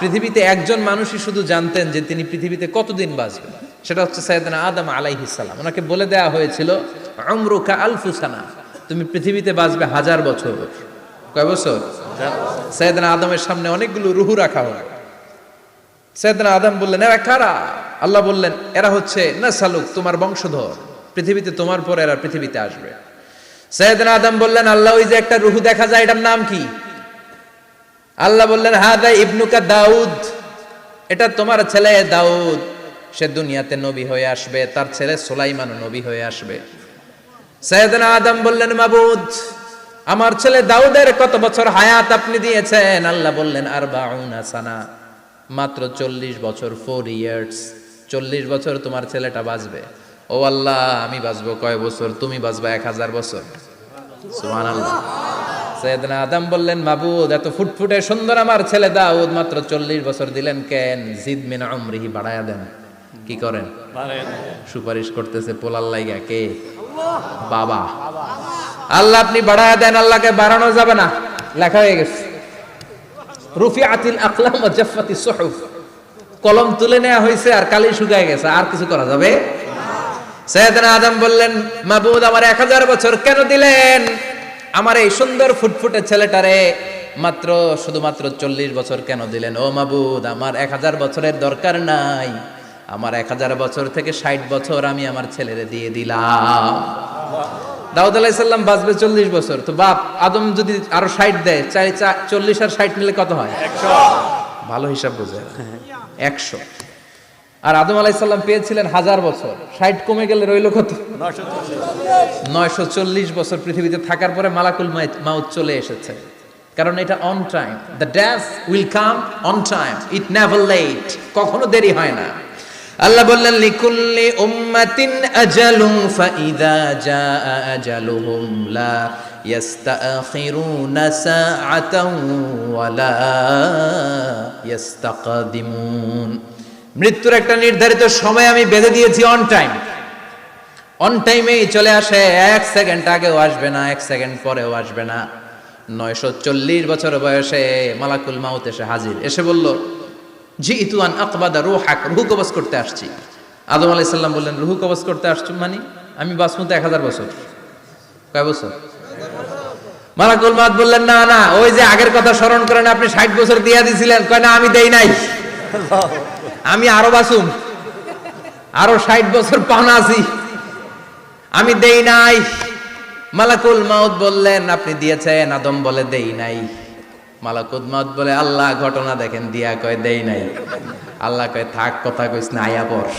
পৃথিবীতে একজন মানুষই শুধু জানতেন যে তিনি পৃথিবীতে কতদিন বাঁচবেন, সেটা হচ্ছে সাইয়েদনা আদম আলাইহিস সালাম। ওনাকে বলে দেওয়া হয়েছিল উমরুকা আলফু সানা, তুমি পৃথিবীতে বাঁচবে 1000 বছর। কয় বছর? সাইয়েদনা আদমের সামনে অনেকগুলো রুহু রাখা হয়। সাইয়েদনা আদম বললেন, এরা কারা? আল্লাহ বললেন, এরা হচ্ছে নাসালুক, তোমার বংশধর, পৃথিবীতে তোমার পর এরা পৃথিবীতে আসবে। সাইয়েদনা আদম বললেন, আল্লাহ ওই যে একটা রুহু দেখা যায়, এটার নাম কি? আল্লাহ বললেন, হাদা ইবনুকা দাউদ, এটা তোমার ছেলে দাউদ, সে দুনিয়াতে নবী হয়ে আসবে, তার ছেলে সুলাইমানও নবী হয়ে আসবে। সাইয়েদনা আদম বললেন, মাবুদ, আমার ছেলে দাউদের কত বছর হায়াত আপনি দিয়েছেন? আল্লাহ বললেন, আরবাউনা সানা, মাত্র 40 বছর, 4 ইয়ার্স। 40 বছর তোমার ছেলেটা বাঁচবে। ও আল্লাহ, আমি বাঁচবো কয় বছর? তুমি বাঁচবা 1000 বছর। সুবহানাল্লাহ। সাইয়েদনা আদম বললেন, মাবুদ, এত ফুটফুটে সুন্দর আমার ছেলে দাউদ, মাত্র 40 বছর দিলেন কেন? জিদ মিন উমরিহি, বাড়ায়া দেন। কি করেন? সুপারিশ করতেছে পোলার লাইগা কে? বাবা। আল্লাহ আপনি বাড়ায়া দেন। আল্লাহকে বাড়ানো যাবে না, লেখা হয়ে গেছে। রুফিআতিল আকলাম ওয়া জাফফাতিস সুহুফ, কলম তুলে নেওয়া হয়েছে আর কালি শুকায় গেছে, আর কিছু করা যাবে? সাইয়েদনা আদম বললেন, মাবুদ, আমার 1000 বছর কেন দিলেন? আমার এই সুন্দর ফুটফুটে ছেলেটারে মাত্র শুধুমাত্র 40 বছর কেন দিলেন? ও মাবুদ, আমার 1000 বছরের দরকার নাই, আমার 1000 বছর থেকে 60 বছর আমি আমার ছেলেরে দিয়ে দিলাম। দাউদ আলাইহিস সালাম বাঁচবে 40 বছর, তো বাপ আদম যদি আরো 60 দেয়, 40 আর 60 মিলে কত হয়? 100। ভালো হিসাব বোঝে, 100। আর আদম আলাইহিস সালাম পেয়েছিলেন 1000 বছর, 60 কমে গেলে রইল কত? 940 বছর পৃথিবীতে থাকার পরে মালাকুল মাউত চলে এসেছে। কারণ এটা on time, the death will come on time, it never late, কখনো দেরি হয় না। আল্লাহ বললেন, লিকুল্লি উম্মাতিন আজালুন ফাইদা জাআ আজালুহুম লা ইস্তাখিরুনা সাআতান ওয়া লা ইস্তাকদিমুন। মৃত্যুর একটা নির্ধারিত সময় আমি বেঁধে দিয়েছি, অন টাইম। অন টাইমেই চলে আসে, 1 সেকেন্ড আগেও আসবে না, 1 সেকেন্ড পরেও আসবে না। 940 বছর বয়সে মালাকুল মাউত এসে হাজির, এসে বলল, জিইতু আন আকবাদা রূহাক, রূহ কবজ করতে আসছি। আদম আলাইহিস সালাম বললেন, রূহ কবজ করতে আসছো মানে? আমি বাঁচবো তো 1000 বছর। কয় বছর? মালাকুল মাউত বললেন, না না, ওই যে আগের কথা স্মরণ করেন, আপনি 60 বছর দিয়া দিছিলেন। কয় না, আমি দেই নাই, আমি আরো বাঁচুম, আরো 60 বছর পাওনা আছি, আমি দেই নাই। মালাকুল মাউত বললেন, আপনি দিয়েছেন। আদম বলে, দেই নাই। মালাকুল মাউত বলে, আল্লাহ ঘটনা দেখেন, দিয়া কয় দেই নাই। আল্লাহ কয়, থাক, কথা কইস না, আয়া পড়।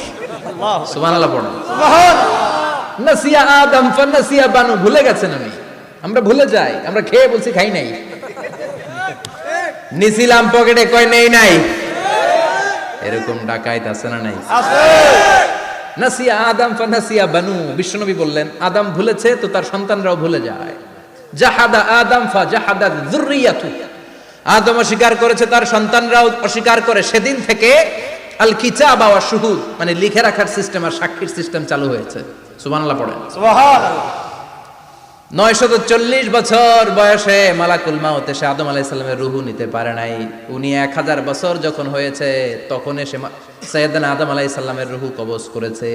সুবহানাল্লাহ পড়ুন। নাসিয়া আদম ফানাসিয়া বানু, ভুলে গেছেন উনি। আমরা ভুলে যাই, আমরা খেয়ে বলছি খাই নাই, নিছিলাম পকেটে, কয় নেই নাই। এরকম ডাকাইত আছে না নাই? আছে। নাসিয়া আদম ফানাসিয়া বানু, বিশ্বনবী বললেন, আদম ভুলেছে তো তার সন্তানরাও ভুলে যায়। জাহাদা আদম ফাজাহাদা যুররিয়াতু, আদম অস্বীকার করেছে, তার সন্তানরাও অস্বীকার করে। সেদিন থেকে আল কিতাব ওয়া শুহুদ, মানে লিখে রাখার সিস্টেম আর সাক্ষীর সিস্টেম চালু হয়েছে। সুবহানাল্লাহ পড়েন। সুবহানাল্লাহ। 940 বছর বয়সে মালাকুল মাউত এসে আদম আলাইহিস সালামের রূহ নিতে পারে নাই। উনি 1000 বছর যখন হয়েছে তখন এসে সাইয়েদনা আদম আলাইহিস সালামের রূহ কবজ করেছে।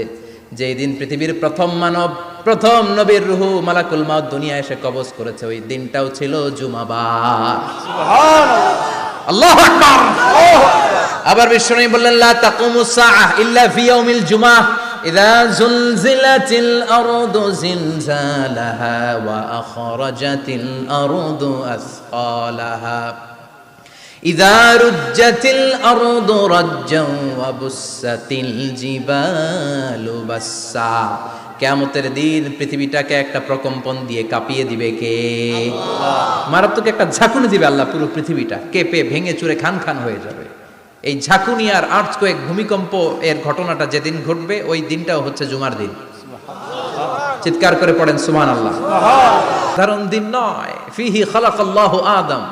যেই দিন পৃথিবীর প্রথম মানব, প্রথম নবীর রূহ মালাকুল মাউত দুনিয়া এসে কবজ করেছে, ওই দিনটাও ছিল জুমাবার। সুবহানাল্লাহ, আল্লাহু আকবার। আবার বিশ্বনবী বললেন, লা তাকুমুস সাআহ ইল্লা ফি ইয়াউমিল জুমআহ ইযা যুলজিলাতিল আরদু জিলজালাহা ওয়া আখরাজাতিল আরদু আসকালাহা ইযা রুজ্জাতিল আরদু রাজ্জান ওয়া বুসাতিল জিবালু বাসসা। কিয়ামতের দিন পৃথিবীটাকে একটা প্রকম্পন দিয়ে কাঁপিয়ে দিবে কে? আল্লাহ। মারাত্মক একটা ঝাঁকুনি দিবে আল্লাহ, পুরো পৃথিবীটা কেঁপে ভেঙে চুরে খান খান হয়ে যাবে। এই ঝাঁকুনি আর আর্থকোয়েক, ভূমিকম্প এর ঘটনাটা যেদিন ঘটবে, ওই দিনটাও হচ্ছে জুমার দিন। চিৎকার করে পড়েন সুবহানাল্লাহ। সাধারণ দিন নয়, ফিহি খালাকাল্লাহু আদম।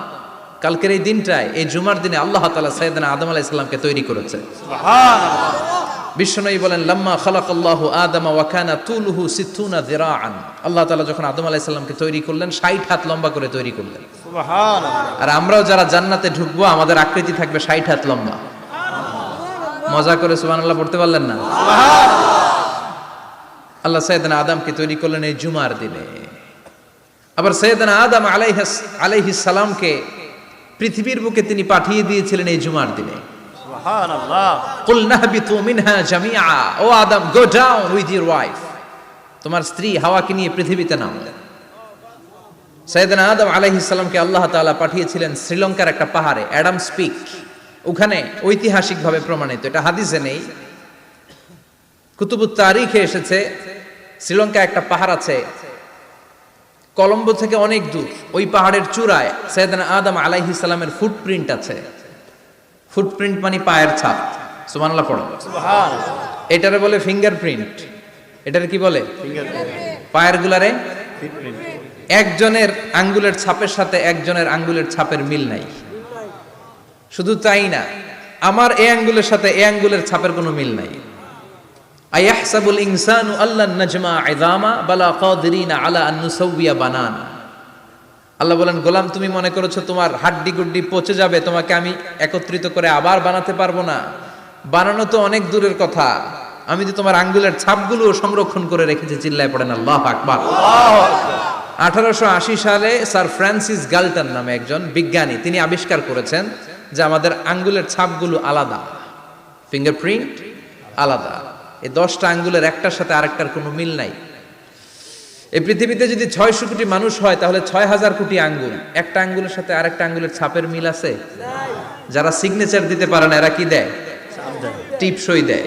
কালকের এই দিনটায়, এই জুমার দিনে আল্লাহ তাআলা সাইয়েদনা আদম আলাইহিস সালামকে তৈরি করেছে। সুবহানাল্লাহ। বিশ্বনবী বলেন লাম্মা খালাকাল্লাহু আদামা ওয়া কানা তুলুহু 60 যিরাআন, আল্লাহ তাআলা যখন আদম আলাইহিস সালামকে তৈরি করলেন 60 হাত লম্বা করে তৈরি করলেন। সুবহানাল্লাহ। আর আমরাও যারা জান্নাতে ঢুকবো আমাদের আকৃতি থাকবে 60 হাত লম্বা। মজা করে সুবহানাল্লাহ পড়তে পারলেন না? আল্লাহ সাইয়েদনা আদমকে তৈরি করলেন এই জুমার দিনে। আবার সাইয়েদনা আদম আলাইহিস সালামকে পৃথিবীর বুকে তিনি পাঠিয়ে দিয়েছিলেন এই জুমার দিনে। সুবহানাল্লাহ। কুল নাহবিতু মিনহা জামিআ, ও Adam go down with your wife, তোমার স্ত্রী হাওয়াকে নিয়ে পৃথিবীতে নামো। সাইয়েদনা আদম আলাইহিস সালামকে আল্লাহ তাআলা পাঠিয়েছিলেন শ্রীলঙ্কার একটা পাহাড়ে, অ্যাডামস পিক। ওখানে ঐতিহাসিকভাবে প্রমাণিত, এটা হাদিসে নেই, কুতুবুত তারিখে এসেছে। শ্রীলঙ্কা একটা পাহাড় আছে, কলম্বো থেকে অনেক দূর। ওই পাহাড়ের চূড়ায় সাইয়েদনা আদম আলাইহিস সালামের ফুটপ্রিন্ট আছে। ফুটপ্রিন্ট মানে পায়ের ছাপ। সুবহানাল্লাহ পড়ো। সুবহানাল্লাহ। এটারে বলে ফিঙ্গারপ্রিন্ট। এটারে কি বলে? ফিঙ্গারপ্রিন্ট। পায়ের গুলারে ফিটপ্রিন্ট। একজনের আঙ্গুলের ছাপের সাথে একজনের আঙ্গুলের ছাপের মিল নাই। শুধু তাই না, আমার এই আঙ্গুলের সাথে এই আঙ্গুলের ছাপের কোনো মিল নাই। আয়াহসাবুল ইনসানু আল্লান নাজমা ইযামা বালা কাদিরিনা আলা আন নুসাউবিয়া বানানা। আল্লাহ বলেন, গোলাম তুমি মনে করেছো তোমার হাড্ডি গুড্ডি পচে যাবে, তোমাকে আমি একত্রিত করে আবার বানাতে পারবো না? বানানো তো অনেক দূরের কথা, আমি তো তোমার আঙ্গুলের ছাপগুলো সংরক্ষণ করে রেখেছি। চিল্লায় পড়েন আল্লাহু আকবার। 1880 সালে স্যার ফ্রান্সিস গাল্টন নামে একজন বিজ্ঞানী, তিনি আবিষ্কার করেছেন যে আমাদের আঙ্গুলের ছাপগুলো আলাদা, ফিঙ্গারপ্রিন্ট আলাদা। এই 10টা আঙ্গুলের একটার সাথে আরেকটার কোনো মিল নাই। এই পৃথিবীতে যদি 600 কোটি মানুষ হয় তাহলে 6000 কোটি আঙ্গুল, একটা আঙ্গুলের সাথে আরেকটা আঙ্গুলের ছাপের মিল আছে? যারা সিগনেচার দিতে পারে না এরা কি দেয়? টিপসই দেয়।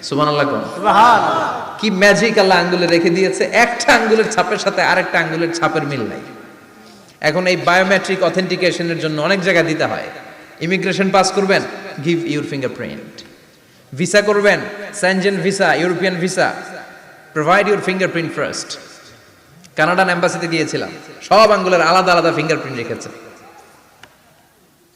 সুবহানাল্লাহ কোন? সুবহানাল্লাহ। কি ম্যাজিক আল্লাহ আঙ্গুলে রেখে দিয়েছে, একটা আঙ্গুলের ছাপের সাথে আরেকটা আঙ্গুলের ছাপের মিল নাই। এখন এই বায়োমেট্রিক অথেন্টিকেশনের জন্য অনেক জায়গায় দিতে হয়। ইমিগ্রেশন পাস করবেন, গিভ ইউর ফিঙ্গারপ্রিন্ট। ভিসা করবেন, Schengen visa, European visa, provide your fingerprint first. Canadian এম্বাসিতে গিয়েছিলাম, সব আঙ্গুলের আলাদা আলাদা ফিঙ্গারপ্রিন্ট রেখেছে।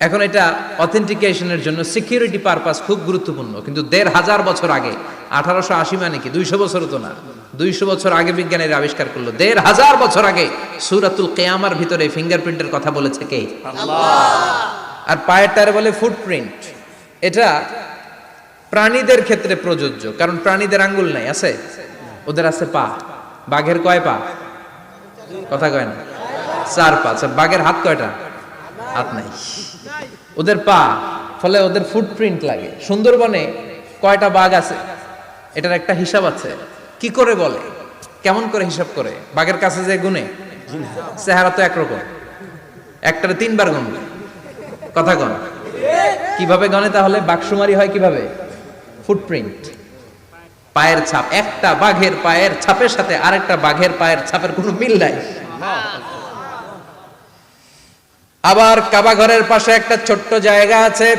এখন এটা অথেন্টিকেশনের জন্য সিকিউরিটি পারপাস খুব গুরুত্বপূর্ণ। কিন্তু 1500 বছর আগে, 1880 মানে কি 200 বছর তো না, 200 বছর আগে বিজ্ঞানীরা আবিষ্কার করলো। 1500 বছর আগে সূরাতুল কিয়ামার ভিতরে ফিঙ্গারপ্রিন্টের কথা বলেছে কে? আল্লাহ। আর পায়েরটারে বলে ফুটপ্রিন্ট। এটা প্রাণীদের ক্ষেত্রে প্রযোজ্য, কারণ প্রাণীদের আঙ্গুল নাই, আছে? ওদের আছে পা। বাঘের কয় পা? কথা কয় না, 4 পা। বাঘের হাত কয়টা? হাত নাই, ওদের পা। ফলে ওদের ফুটপ্রিন্ট লাগে। সুন্দরবনে কয়টা বাঘ আছে এটার একটা হিসাব আছে। কি করে বলে, কেমন করে হিসাব করে? বাঘের কাছে যে গুনে, চেহারা তো একরকম, একটারে 3 বার গুনবে। কথা কন, কিভাবে গনে তাহলে? বাঘশুমারি হয় কিভাবে? ফুটপ্রিন্ট, পায়ের ছাপ। একটা বাঘের পায়ের ছাপের সাথে আরেকটা বাঘের পায়ের ছাপের কোনো মিল নাই। আবার কাবা ঘরের পাশে একটা ছোট্ট জায়গা আছে,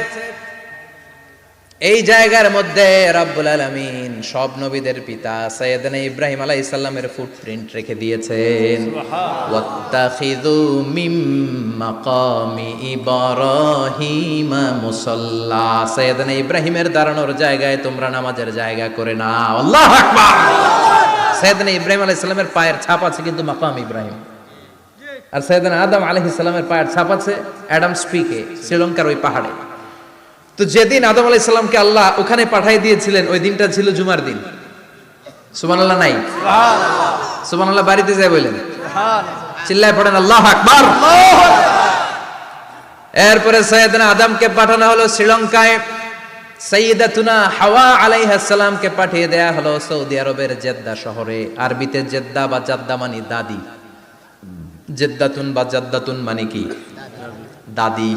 এই জায়গার মধ্যে রব্বুল আলামিন সব নবীদের পিতা সাইয়েদনা ইব্রাহিম আলাইহিস সালামের ফুটপ্রিন্ট রেখে দিয়েছেন। ওয়াত্তাখিযু মিম মাকামি ইব্রাহিম মুসাল্লা, সাইয়েদনা ইব্রাহিমের দাঁড়ানোর জায়গায় তোমরা নামাজের জায়গা করে নাও। আল্লাহু আকবার। সাইয়েদনা ইব্রাহিম আলাইহিস সালামের পায়ের ছাপ আছে কিন্তু মাকাম ইব্রাহিম। আর সাইয়েদনা আদম আলাইহিস সালামের পায়ের ছাপ আছে অ্যাডামস পিকে, শ্রীলঙ্কার ওই পাহাড়ে। তো যেদিন আদম আলাইহিস সালামকে আল্লাহ ওখানে পাঠিয়ে দিয়েছিলেন, ওই দিনটা ছিল জুমার দিন। সুবহানাল্লাহ নাই? সুবহানাল্লাহ। সুবহানাল্লাহ বাড়িতে যায় বলেন, সুবহানাল্লাহ। চিল্লায় পড়েন আল্লাহু আকবার। এরপরে সাইয়েদনা আদমকে পাঠানো হলো শ্রীলঙ্কায়, সাইয়্যিদাতুনা হাওয়া আলাইহিস সালামকে পাঠিয়ে দেয়া হলো সৌদি আরবের জেদ্দা শহরে। আরবিতে জেদ্দা বা জাদ্দা মানে দাদি। জেদ্দাতুন বা জাদ্দাতুন মানে কি? দাদি।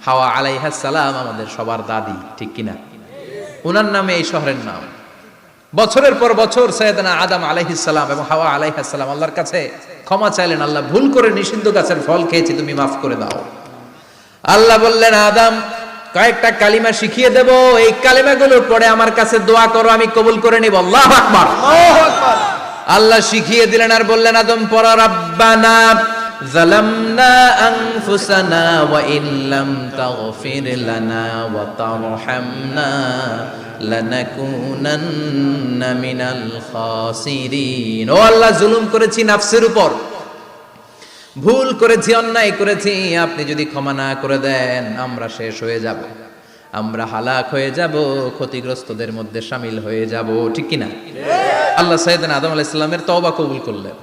হাওয়া আলাইহিস সালাম আমাদের সবার দাদি, ঠিক কিনা? ওনার নামে এই শহরের নাম। বছরের পর বছর সাইয়েদনা আদম আলাইহিস সালাম এবং হাওয়া আলাইহিস সালাম আল্লাহর কাছে ক্ষমা চাইলেন, আল্লাহ ভুল করে নিষিদ্ধ গাছের ফল খেয়েছি, তুমি মাফ করে দাও। আল্লাহ বললেন, আদম কয়েকটা কালিমা শিখিয়ে দেব, এই কালিমাগুলোর পরে আমার কাছে দোয়া করো, আমি কবুল করে নিব। আল্লাহু আকবার। আল্লাহু আকবার। আল্লাহ শিখিয়ে দিলেন আর বললেন, আদম পড়ো, রাব্বানা যালামনা আনফুসানা ওয়া ইল্লাম তাগফির লানা ওয়া তারহামনা লানাকুনান্না মিনাল খাসিরিন। ও আল্লাহ, জুলুম করেছি নাফসের উপর, ভুল করেছি, অন্যায় করেছি, আপনি যদি ক্ষমা না করে দেন আমরা শেষ হয়ে যাব, আমরা হালাক হয়ে যাব, ক্ষতিগ্রস্তদের মধ্যে শামিল হয়ে যাব। ঠিক কিনা? আল্লাহ সাইয়েদনা আদম আলাইহিস সালামের তওবা কবুল করলেন।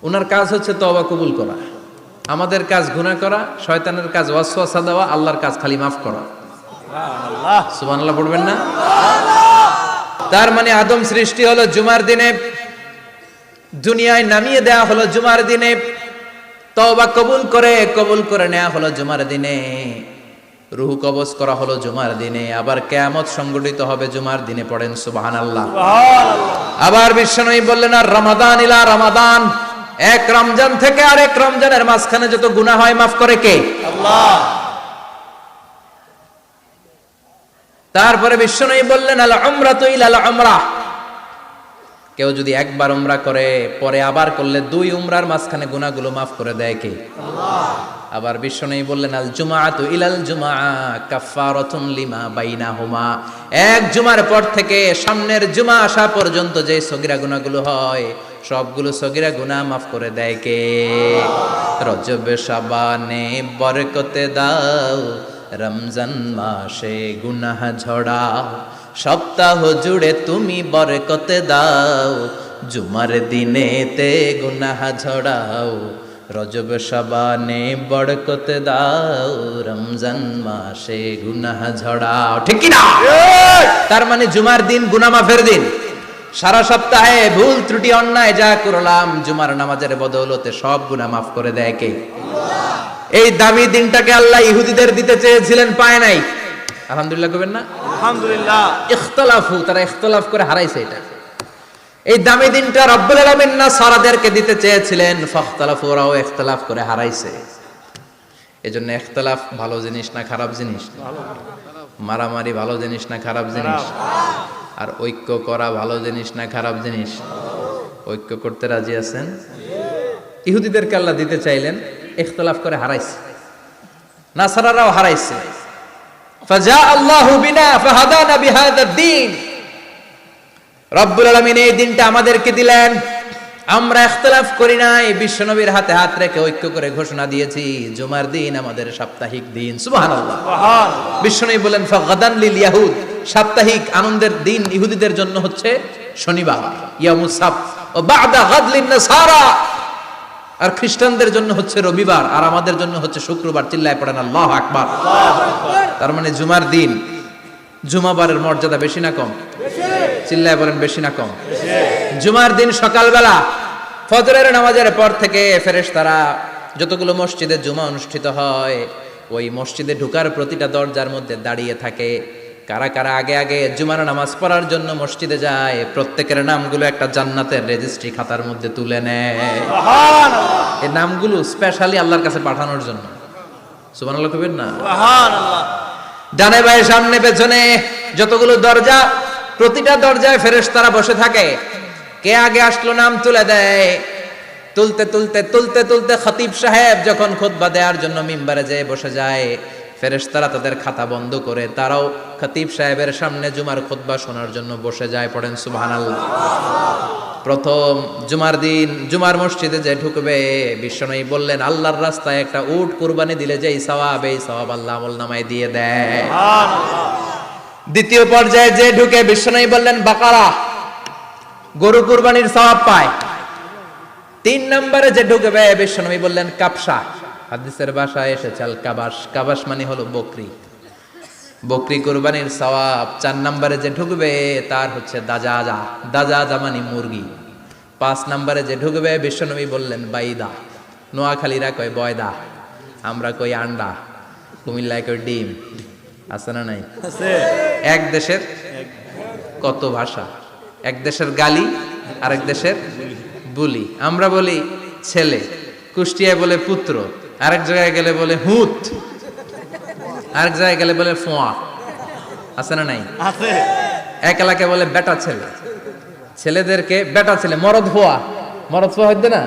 ওনার কাজ হচ্ছে তওবা কবুল করা, আমাদের কাজ গুনাহ করা, শয়তানের কাজ ওয়াসওয়াসা দেওয়া, আল্লাহর কাজ খালি মাফ করা। সুবহানাল্লাহ পড়বেন না? তার মানে আদম সৃষ্টি হলো জুমার দিনে, দুনিয়ায় নামিয়ে দেয়া হলো জুমার দিনে, তওবা কবুল করে নেওয়া হলো জুমার দিনে, রূহ কবজ করা হলো জুমার দিনে, আবার কিয়ামত সংগঠিত হবে জুমার দিনে। পড়েন সুবহানাল্লাহ। আবার বিশ্বনবী বললেন, আর রমাদান ইলা রমাদান, এক রমজান থেকে আরেক রমজানের মাঝখানে যত গুনাহ হয় মাফ করে কে? আল্লাহ। তারপরে বিশ্বনবী বললেন, আল উমরাতু ইলাল উমরাহ, কেউ যদি একবার উমরা করে পরে আবার করলে দুই উমরার মাঝখানে গুনাহগুলো মাফ করে দেয় কে? আল্লাহ। আবার বিশ্বনবী বললেন, আল জুমআতু ইলাল জুমআ কাফফারাতুন লিমা বাইনাহুমা, এক জুমার পর থেকে সামনের জুমা আসা পর্যন্ত যে সগীরা গুনাহগুলো হয় সবগুলো সগীরা গুনাহ মাফ করে দেয় কে? রজব শাবানে বরকতে দাও, রমজান মাসে গুনাহ ঝড়াও, সপ্তাহ জুড়ে তুমি বরকতে দাও, জুমার দিনেতে গুনাহ ঝড়াও, রজব শাবানে বরকতে দাও, রমজান মাসে গুনাহ ঝড়াও। ঠিক কি না? তার মানে জুমার দিন গুনাহ মাফের দিন। সারা সপ্তাহে ভুল ত্রুটি অন্যায় যা করলাম জুমার নামাজের বদৌলতে সব গুনাহ মাফ করে দেয় কে? আল্লাহ। এই দামি দিনটাকে আল্লাহ ইহুদিদের দিতে চেয়েছিলেন, পায় নাই। আলহামদুলিল্লাহ কবেন না? আলহামদুলিল্লাহ। ইখতিলাফু, তারা ইখতিলাফ করে হারাইছে এটা। এই দামি দিনটা রব্বুল আলামিন নাসারাদেরকে দিতে চেয়েছিলেন, ফাখতালাফু, ওরাও ইখতিলাফ করে হারাইছে। এজন্য ইখতিলাফ ভালো জিনিস না খারাপ জিনিস? মারামারি ভালো জিনিস না খারাপ জিনিস? আর ঐক্য করা ভালো জিনিস না খারাপ জিনিস? ঐক্য করতে রাজি আছেন? ইহুদিদেরকে আল্লাহ দিতে চাইলেন, ইখতিলাফ করে হারাইছে, নাসারারাও হারাইছে। ফাজা আল্লাহু বিনা ফাহাদানা বিহাদাদ দ্বীন, রব্বুল আলামিন এই দিনটা আমাদেরকে দিলেন, আমরা ইখতিলাফ করি নাই, বিশ্বনবীর হাতে হাত রেখে ঐক্য করে ঘোষণা দিয়েছি জুমার দিন আমাদের সাপ্তাহিক দিন। সুবহানাল্লাহ। বিশ্বনবী বলেন, ফাগাদান লিল ইয়াহুদ, সাপ্তাহিক আনন্দের দিন ইহুদিদের জন্য হচ্ছে শনিবার, ইয়ামুস সাbt, ও বা'দা গাদ লিন নাসারা, আর খ্রিস্টানদের জন্য হচ্ছে রবিবার, আর আমাদের জন্য হচ্ছে শুক্রবার। চিল্লায় পড়েন আল্লাহু আকবার। তার মানে জুমার দিন, জুমাবারের মর্যাদা বেশি না কম? চিল্লায় বলেন বেশি না কম? জুমার দিন সকালবেলা ফজরের নামাজের পর থেকে ফেরেশতারা যতগুলো মসজিদে জুমা অনুষ্ঠিত হয় ওই মসজিদে ঢোকার প্রতিটা দরজার মধ্যে দাঁড়িয়ে থাকে। কারা কারা আগে আগে জুমার নামাজ পড়ার জন্য মসজিদে যায়, প্রত্যেকের নামগুলো একটা জান্নাতের রেজিস্ট্রি খাতার মধ্যে তুলে নেয়। সুবহানাল্লাহ। এই নামগুলো স্পেশালি আল্লাহর কাছে পাঠানোর জন্য। সুবহানাল্লাহ কইবেন না? সুবহানাল্লাহ। ডানে বায়ে সামনে পেছনে যতগুলো দরজা, প্রতিটা দরজায় ফেরেশতারা বসে থাকে। কে আগে আসলো নাম তুলে দেয়। তুলতে তুলতে তুলতে তুলতে খতিব সাহেব যখন খুতবা দেওয়ার জন্য মিম্বারে যেয়ে বসে যায়, ফেরেশতারা তাদের খাতা বন্ধ করে তারাও খতিব সাহেবের সামনে জুমার খুতবা শোনার জন্য বসে যায়। পড়েন সুবহানাল্লাহ। প্রথম জুমার দিন জুমার মসজিদে যে ঢুকবে, বিশ্বনবী বললেন, আল্লাহর রাস্তায় একটা উট কুরবানি দিলে যেই সওয়াব, এই সওয়াব আল্লাহ আমলনামায় দিয়ে দেয়। সুবহানাল্লাহ। দ্বিতীয় পর্যায়ে যে ঢুকে, বিশ্বনবী বললেন বাকারা, গরু কুরবানির সওয়াব পায়। তিন নম্বরে যে ঢুকবে, বিশ্বনবী বললেন কাবসা, হাদিসের ভাষায় এসেছে আল কাবাস, কাবাস মানে হলো বকরি, বকরি কুরবানির সওয়াব। চার নম্বরে যে ঢুকবে তার হচ্ছে দাজাজা, দাজাজা মানে মুরগি। পাঁচ নম্বরে যে ঢুকবে, বিশ্বনবী বললেন বাইদা, নোয়াখালীরা কয় বয়দা, আমরা কই আন্ডা, কুমিল্লায় কই ডিম। আছে না নাই? আছে। এক দেশের কত ভাষা, এক দেশের গালি আরেক দেশের বুলি। আমরা বলি ছেলে, কুষ্টিয়ায় বলে পুত্র, আরেক জায়গায় গেলে বলে হুত, আরেক জায়গায় গেলে বলে ফোয়া। আছে না নাই? আছে। এক এলাকায় বলে বেটা ছেলে, ছেলেদেরকে বেটা ছেলে, মরদ ফোয়া, মরদ ফোয়া হদ্দে না,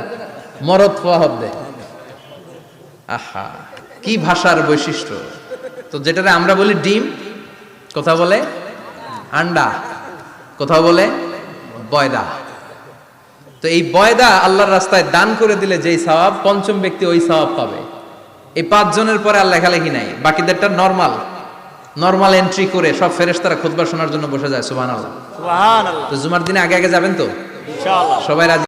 মরদ ফোয়া হদ্দে। আহা, কি ভাষার বৈশিষ্ট্য। তো যেটারে আমরা বলি ডিম, কথা বলে আন্ডা, কোথাও বলে বয়দা। তো এই বয়দা আল্লাহর রাস্তায় দান করে দিলে যেই সওয়াব, পঞ্চম ব্যক্তি ওই সওয়াব পাবে। এই 5 জনের পরে আর লেখালেখি নাই, বাকিদেরটা নরমাল এন্ট্রি করে সব ফেরেশতারা খুতবা শোনার জন্য বসে যায়। সুবহানাল্লাহ। সুবহানাল্লাহ। তো জুমার দিনে আগে আগে যাবেন তো ইনশাআল্লাহ। সবাই রাজি?